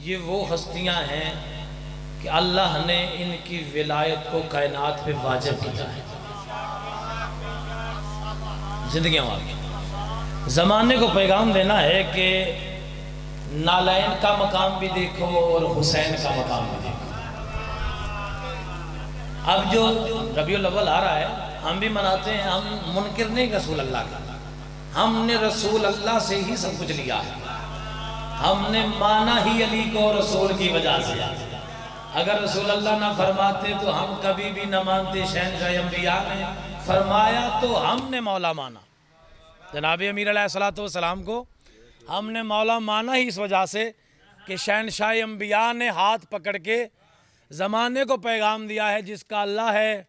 یہ وہ ہستیاں ہیں کہ اللہ نے ان کی ولایت کو کائنات پہ واجب کیا ہے. زندگیاں واقعی زمانے کو پیغام دینا ہے کہ نالین کا مقام بھی دیکھو اور حسین کا مقام بھی دیکھو. اب جو ربیع الاول آ رہا ہے ہم بھی مناتے ہیں، ہم منکر نہیں رسول اللہ کا، ہم نے رسول اللہ سے ہی سب کچھ لیا ہے، ہم نے مانا ہی علی کو رسول کی وجہ سے. اگر رسول اللہ نہ فرماتے تو ہم کبھی بھی نہ مانتے. شہنشاہ انبیاء نے فرمایا تو ہم نے مولا مانا. جناب امیر علیہ السلام کو ہم نے مولا مانا ہی اس وجہ سے کہ شہنشاہ انبیاء نے ہاتھ پکڑ کے زمانے کو پیغام دیا ہے جس کا اللہ ہے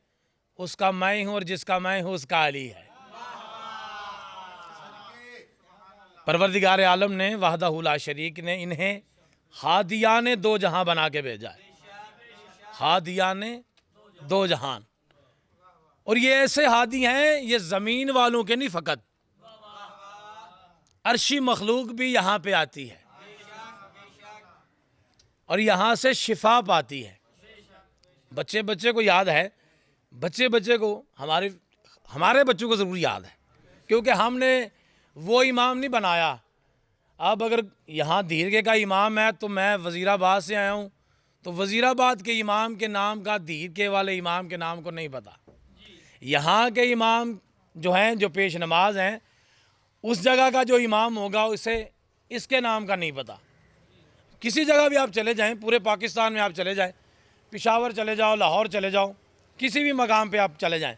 اس کا میں ہوں اور جس کا میں ہوں اس کا علی ہے. پروردگار عالم نے وحدہ لا شریک نے انہیں ہادیان دو جہاں بنا کے بھیجا ہے. ہادیان دو جہان. اور یہ ایسے ہادی ہیں، یہ زمین والوں کے نہیں، فقط عرشی مخلوق بھی یہاں پہ آتی ہے اور یہاں سے شفا پاتی ہے. بچے کو یاد ہے، بچے کو ہمارے بچوں کو ضرور یاد ہے، کیونکہ ہم نے وہ امام نہیں بنایا. اب اگر یہاں دیرگے کا امام ہے تو میں وزیر آباد سے آیا ہوں تو وزیر آباد کے امام کے نام کا دیرگے والے امام کے نام کو نہیں پتا. یہاں کے امام جو ہیں، جو پیش نماز ہیں، اس جگہ کا جو امام ہوگا اسے اس کے نام کا نہیں پتا. کسی جگہ بھی آپ چلے جائیں، پورے پاکستان میں آپ چلے جائیں، پشاور چلے جاؤ، لاہور چلے جاؤ، کسی بھی مقام پہ آپ چلے جائیں،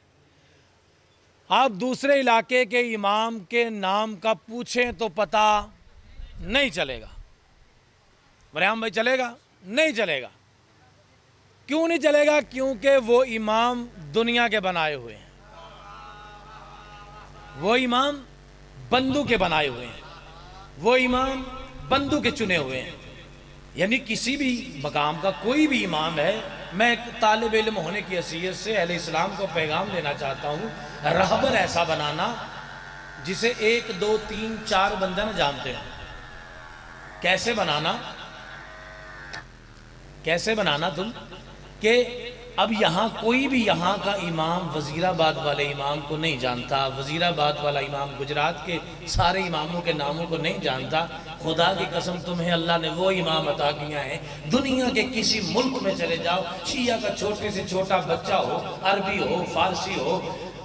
آپ دوسرے علاقے کے امام کے نام کا پوچھیں تو پتہ نہیں چلے گا. ریحان بھائی چلے گا؟ نہیں چلے گا. کیوں نہیں چلے گا؟ کیونکہ وہ امام دنیا کے بنائے ہوئے ہیں، وہ امام بندو کے بنائے ہوئے ہیں، وہ امام بندو کے چنے ہوئے ہیں. یعنی کسی بھی مقام کا کوئی بھی امام ہے. میں ایک طالب علم ہونے کی حیثیت سے اہل اسلام کو پیغام دینا چاہتا ہوں، رہبر ایسا بنانا جسے 1 2 3 4 بندے نہ جانتے ہیں. کیسے بنانا تم کہ اب یہاں کوئی بھی یہاں کا امام وزیر آباد والے امام کو نہیں جانتا، وزیر آباد والا امام گجرات کے سارے اماموں کے ناموں کو نہیں جانتا. خدا کی قسم تمہیں اللہ نے وہ امام عطا کیا ہے. دنیا کے کسی ملک میں چلے جاؤ، شیعہ کا چھوٹے سے چھوٹا بچہ ہو، عربی ہو، فارسی ہو،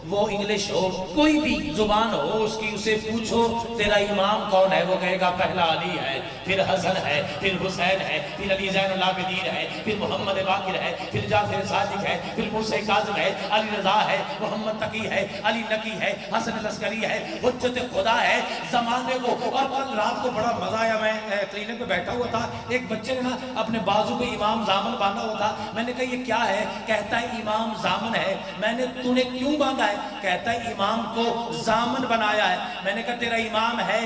وہ انگلش ہو، کوئی بھی زبان ہو اس کی، اسے پوچھو تیرا امام کون ہے، وہ کہے گا پہلا علی ہے، پھر حسن ہے، پھر حسین ہے، پھر علی زین العابدین ہے، پھر محمد باقر ہے، پھر جعفر صادق ہے، پھر موسیٰ کاظم ہے، علی رضا ہے، محمد تقی ہے، علی نقی ہے، حسن لشکری ہے، حجت خدا ہے. زمانے کو. اور کل رات کو بڑا مزہ آیا، میں کلینک پہ بیٹھا ہوا تھا، ایک بچے نے نا اپنے بازو پہ امام زامن باندھا ہوا تھا. میں نے کہا یہ کیا ہے؟ کہتا ہے امام زامن ہے. میں نے تو نے کیوں باندھا ہے؟ کہتا ہے امام کو زامن بنایا ہے. میں نے کہا تیرا امام ہے،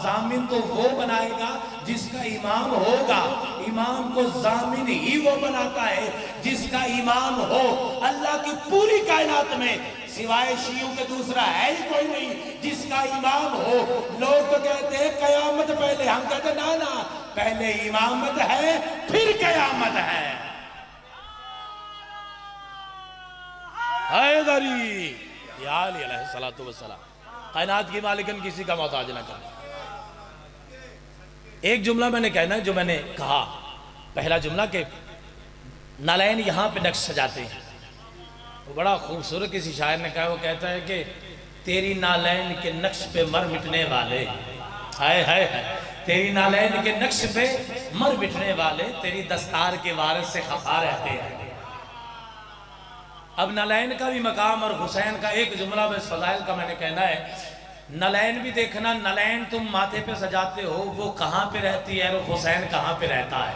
زامن تو وہ بنائے گا جس کا امام ہوگا. امام کو زامن ہی وہ بناتا ہے جس کا امام ہو. اللہ کی پوری کائنات میں سوائے شیعوں کے دوسرا ہے ہی کوئی نہیں جس کا امام ہو. لوگ تو کہتے ہیں قیامت پہلے، ہم کہتے ہیں نا، پہلے امامت ہے پھر قیامت ہے. حیدری یا علی علیہ السلام. کائنات کی مالکن کسی کا محتاج نہ کرنا. ایک جملہ میں نے کہنا ہے جو میں نے کہا، پہلا جملہ کہ نالین یہاں پہ نقش سجاتے ہیں. وہ بڑا خوبصورت کسی شاعر نے کہا، وہ کہتا ہے کہ تیری نالین کے نقش پہ مر مٹنے والے، تیری نالین کے نقش پہ مر مٹنے والے تیری دستار کے وارث سے خفا رہتے ہیں. اب نالین کا بھی مقام اور حسین کا ایک جملہ بس فضائل کا میں نے کہنا ہے. نالین بھی دیکھنا، نالین تم ماتھے پہ سجاتے ہو، وہ کہاں پہ رہتی ہے اور حسین کہاں پہ رہتا ہے.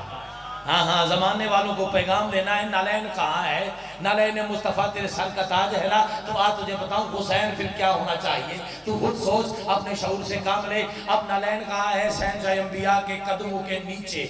ہاں زمانے والوں کو پیغام دینا ہے نالین کہاں ہے. نالین مصطفیٰ تیرے سر کا تاج ہے نا، تو تجھے بتاؤں حسین پھر کیا ہونا چاہیے. تو خود سوچ، اپنے شعور سے کام لے. اب نالین کہاں ہے؟ شہنشاہ انبیاء کے قدموں کے نیچے.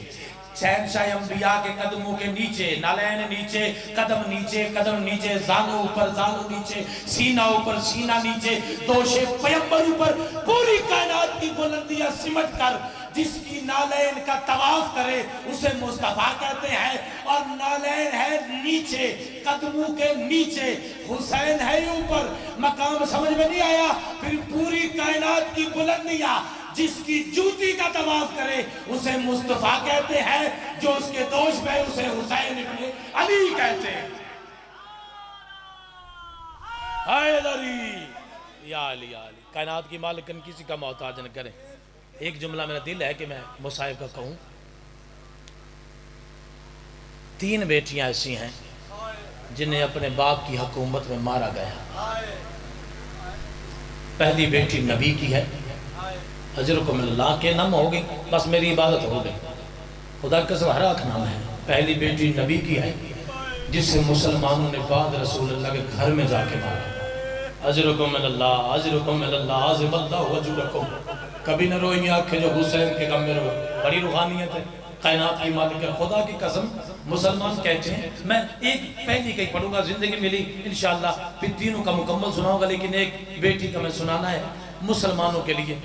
شہنشاہ انبیاء کے قدموں کے نیچے. نالین نیچے، قدم نیچے، قدم نیچے، زانو اوپر، زانو نیچے، سینہ اوپر، سینہ نیچے، دوش پیمبر اوپر. پوری کائنات کی بلندیاں سمٹ کر جس کی نالین کا طواف کرے اسے مصطفیٰ کہتے ہیں، اور نالین ہے نیچے، قدموں کے نیچے، حسین ہے اوپر، مقام سمجھ میں نہیں آیا؟ پھر پوری کائنات کی بلندیاں جس کی جوتی کا طواف کرے اسے مصطفیٰ کہتے ہیں، جو اس کے دوش میں اسے حسین ابن علی کہتے ہیں۔ حیدری یا علی یا علی، کائنات کی مالکن کسی کا محتاج نہ کریں۔ ایک جملہ میرا دل ہے کہ میں مصاحب کا کہوں۔ 3 بیٹیاں ایسی ہیں جنہیں اپنے باپ کی حکومت میں مارا گیا۔ پہلی بیٹی نبی کی ہے، اجرکم اللہ کے نام ہو گئی، بس میری عبادت ہو گئی، خدا کا سبحانہ نام ہے۔ پہلی بیٹی نبی کی ہے جسے مسلمانوں نے بعد رسول اللہ کے گھر میں جا کے مارا۔ اجرکم اللہ، اجرکم اللہ، عظم اللہ وجرکم۔ کبھی نہ روئیں آنکھیں جو حسین کے غم میں روئیں۔ بڑی روحانیت ہے، کائنات کی مالک ہے، خدا کی قسم مسلمان کہتے ہیں۔ میں ایک پہلی کہیں پڑھوں گا، زندگی ملی انشاءاللہ پھر تینوں کا مکمل سناؤں گا، لیکن ایک بیٹی کا میں سنانا ہے مسلمانوں کے لیے،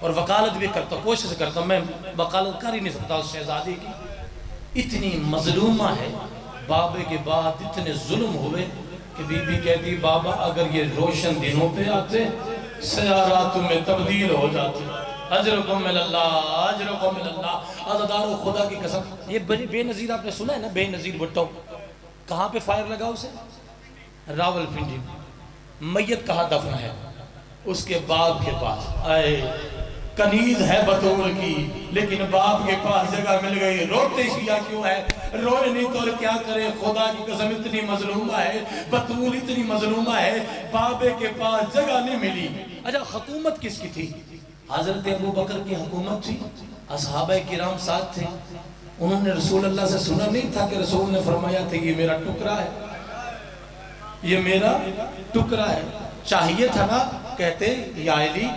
اور وکالت بھی کرتا ہوں، کوشش کرتا ہوں، میں وکالت کر ہی نہیں سکتا اس شہزادی کی۔ اتنی مظلومہ ہے، بابے کے بعد اتنے ظلم ہوئے کہ بی بی کہتی بابا اگر یہ روشن دنوں پہ آتے سیارات میں تبدیل ہو جاتے۔ اجرکم من اللہ، اجرکم من اللہ۔ عزادارو خدا کی قسم، یہ بے نظیر آپ نے سنا ہے نا، بے نظیر بھٹو، کہاں پہ فائر لگا اسے؟ راول پنڈی۔ میت کہاں دفن ہے؟ اس کے باپ کے پاس۔ آئے کنیز ہے بطول کی لیکن باپ کے پاس جگہ مل گئی، روتے شیعہ کیوں ہے؟ روئے نہیں تو کیا کرے؟ خدا کی قسم اتنی مظلومہ ہے بطول، اتنی مظلومہ ہے، بابے کے پاس جگہ نہیں ملی۔ اچھا حکومت کس کی تھی؟ حضرت ابو بکر کی حکومت تھی، اصحابہ کرام ساتھ تھے، انہوں نے رسول اللہ سے سنا نہیں تھا کہ رسول نے فرمایا تھا یہ میرا ٹکڑا ہے، یہ میرا ٹکڑا ہے؟ چاہیے تھا نا کہتے یا علی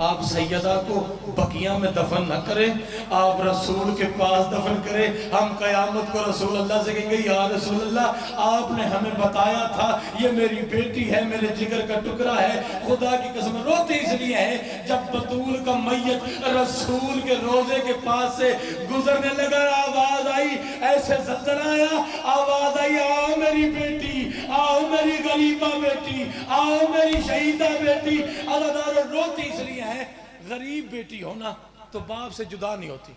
آپ سیدہ کو بقیہ میں دفن نہ کریں، آپ رسول کے پاس دفن کریں، ہم قیامت کو رسول اللہ سے کہیں گے یا رسول اللہ آپ نے ہمیں بتایا تھا یہ میری بیٹی ہے، میرے جگر کا ٹکڑا ہے۔ خدا کی قسم روتے اس لیے ہیں جب بطول کا میت رسول کے روزے کے پاس سے گزرنے لگا، آواز آئی، ایسے زلزلہ آیا، آواز آئی آؤ میری بیٹی، آؤ میری غریبہ بیٹی، آؤ میری شہیدہ بیٹی۔ عزادارو روتے اس لیے ہیں غریب بیٹی ہونا تو باپ سے جدا نہیں ہوتی۔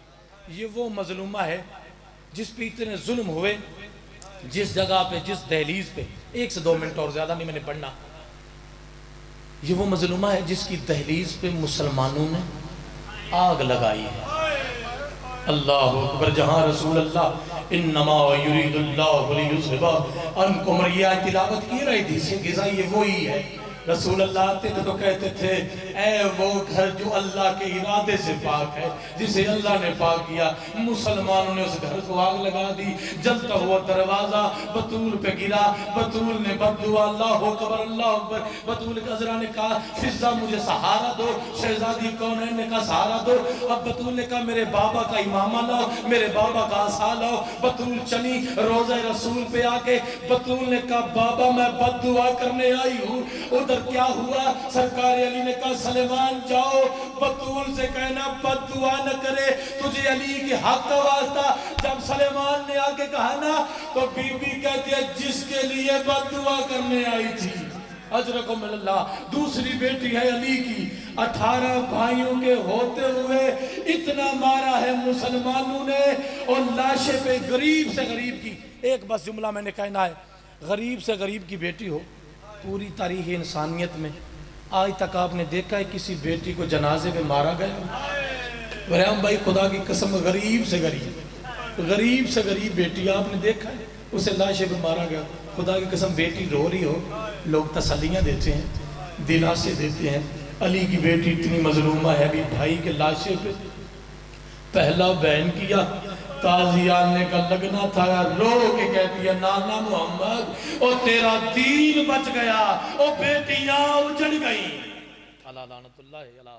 یہ وہ مظلومہ ہے جس پہ اتنے ظلم ہوئے، جس جگہ پہ، جس دہلیز پہ، 1 سے 2 منٹ اور زیادہ نہیں میں نے پڑھنا، یہ وہ مظلومہ ہے جس کی دہلیز پہ مسلمانوں نے آگ لگائی ہے۔ اللہ اکبر، جہاں رسول اللہ انما یرید اللہ لیذھب عنکم، یہ تلاوت کی رہی تھی سے غذا یہ وہی ہے۔ رسول اللہ آتے تھے تو کہتے تھے اے وہ گھر جو اللہ کے ارادے سے پاک ہے، جسے اللہ نے پاک کیا۔ مسلمانوں نے اس گھر کو آگ لگا دی، جلتا ہوا دروازہ بطول پہ گرا، بطول نے بد دعا اللہ اکبر اللہ اکبر، بطول کے عذرا نے کہا فضہ مجھے سہارا دو، شہزادی کونین نے کہا سہارا دو، اب بطول نے کہا میرے بابا کا امامہ لاؤ، میرے بابا کا عصا لاؤ۔ بطول چلی روزہ رسول پہ آکے، بطول نے کہا بابا میں بد دعا کرنے آئی ہوں۔ ادھر کیا ہوا؟ سرکار علی نے کہا سلیمان جاؤ بطول سے کہنا بد دعا نہ کرے، تجھے علی کے حق کا واسطہ۔ جب سلیمان نے آکے کہا نا تو بی بی کہتی ہے جس کے لیے بد دعا کرنے آئی تھی۔ اجرکم اللہ۔ دوسری بیٹی ہے علی کی، 18 بھائیوں کے ہوتے ہوئے اتنا مارا ہے مسلمانوں نے، اور لاشے پہ غریب سے غریب کی ایک بس جملہ میں نے کہنا ہے، غریب سے غریب کی بیٹی ہو۔ پوری تاریخ انسانیت میں آج تک آپ نے دیکھا ہے کسی بیٹی کو جنازے میں مارا گیا؟ ورحم بھائی خدا کی قسم غریب سے غریب بیٹی آپ نے دیکھا ہے اسے لاشے پہ مارا گیا؟ خدا کی قسم بیٹی رو رہی ہو لوگ تسلیاں دیتے ہیں، دلاسے دیتے ہیں۔ علی کی بیٹی اتنی مظلومہ ہے، ابھی بھائی کے لاشے پہ پہلا بہن کیا، تازیان نے کا لگنا تھا، رو کے کہتی ہے نانا محمد او تیرا دین بچ گیا، او بیٹیاں اجڑ گئی۔ اللہ لعنت اللہ علیہ۔